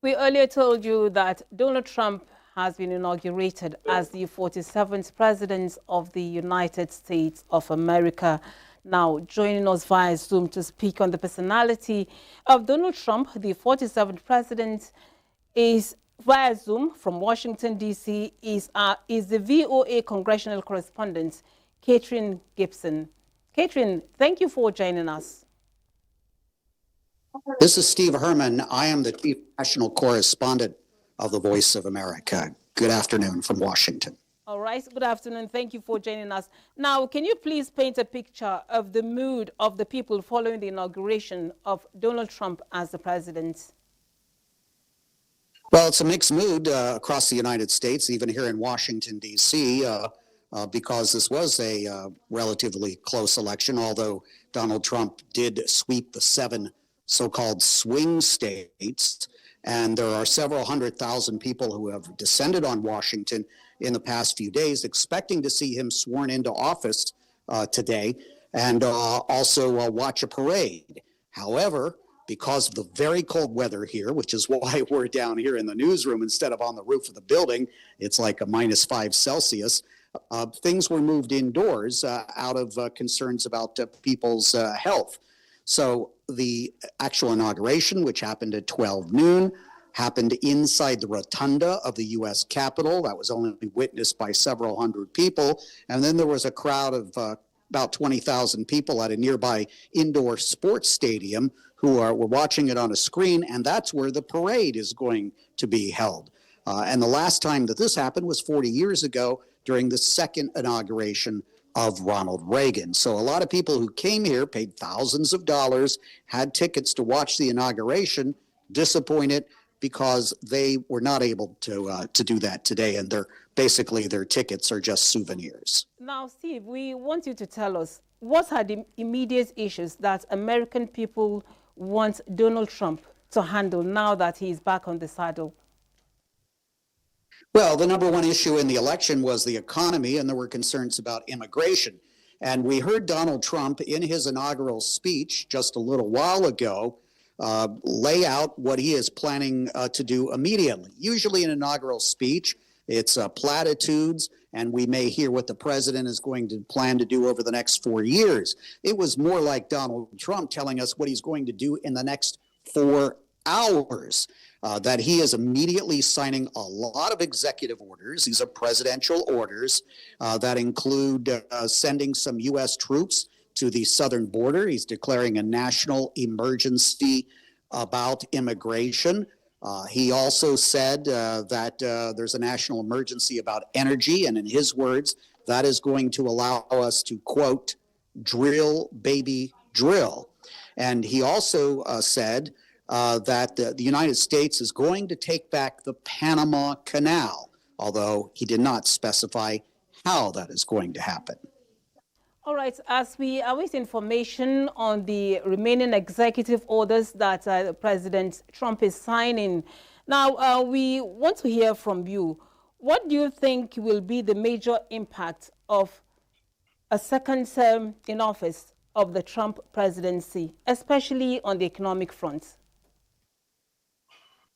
We earlier told you that Donald Trump has been inaugurated as the 47th President of the United States of America. Now, joining us via Zoom to speak on the personality of Donald Trump, the 47th President, is via Zoom from Washington, D.C., is the VOA Congressional Correspondent, Catherine Gibson. Catherine, thank you for joining us. This is Steve Herman. I am the Chief National Correspondent of the Voice of America. Good afternoon from Washington. All right. Good afternoon. Thank you for joining us. Now, can you please paint a picture of the mood of the people following the inauguration of Donald Trump as the president? Well, it's a mixed mood across the United States, even here in Washington, D.C., because this was a relatively close election, although Donald Trump did sweep the 7 so-called swing states. And there are several 100,000 people who have descended on Washington in the past few days, expecting to see him sworn into office today and also watch a parade. However, because of the very cold weather here, which is why we're down here in the newsroom instead of on the roof of the building, it's like a -5 Celsius, things were moved indoors out of concerns about people's health. So the actual inauguration, which happened at 12 noon, happened inside the rotunda of the U.S. Capitol. That was only witnessed by several hundred people. And then there was a crowd of about 20,000 people at a nearby indoor sports stadium who were watching it on a screen, and that's where the parade is going to be held. And the last time that this happened was 40 years ago during the second inauguration of Ronald Reagan. So a lot of people who came here, paid thousands of dollars, had tickets to watch the inauguration, disappointed because they were not able to do that today, and their tickets are just souvenirs. Now, Steve, we want you to tell us, what are the immediate issues that American people want Donald Trump to handle now that he is back on the saddle? Well, the number one issue in the election was the economy, and there were concerns about immigration. And we heard Donald Trump in his inaugural speech just a little while ago lay out what he is planning to do immediately. Usually an inaugural speech, it's platitudes, and we may hear what the president is going to plan to do over the next 4 years. It was more like Donald Trump telling us what he's going to do in the next 4 hours. That he is immediately signing a lot of executive orders. These are presidential orders that include sending some U.S. troops to the southern border. He's declaring a national emergency about immigration. He also said that there's a national emergency about energy, and in his words, that is going to allow us to, quote, drill, baby, drill. And he also said that the United States is going to take back the Panama Canal, although he did not specify how that is going to happen. All right, as we await information on the remaining executive orders that President Trump is signing, now we want to hear from you. What do you think will be the major impact of a second term in office of the Trump presidency, especially on the economic front?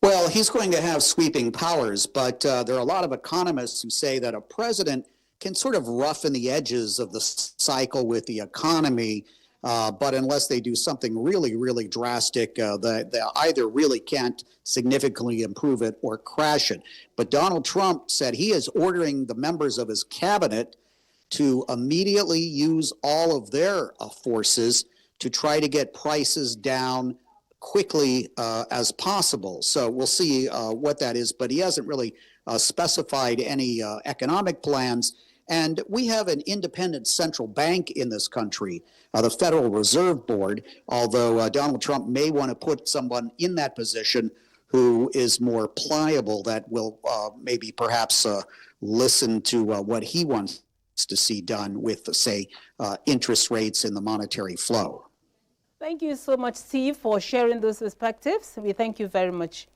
Well, he's going to have sweeping powers, but there are a lot of economists who say that a president can sort of roughen the edges of the cycle with the economy, but unless they do something really, really drastic, they either really can't significantly improve it or crash it. But Donald Trump said he is ordering the members of his cabinet to immediately use all of their forces to try to get prices down quickly as possible. So we'll see what that is, but he hasn't really specified any economic plans. And we have an independent central bank in this country, the Federal Reserve Board, although Donald Trump may want to put someone in that position who is more pliable, that will maybe perhaps listen to what he wants to see done with, say, interest rates in the monetary flow. Thank you so much, Steve, for sharing those perspectives. We thank you very much.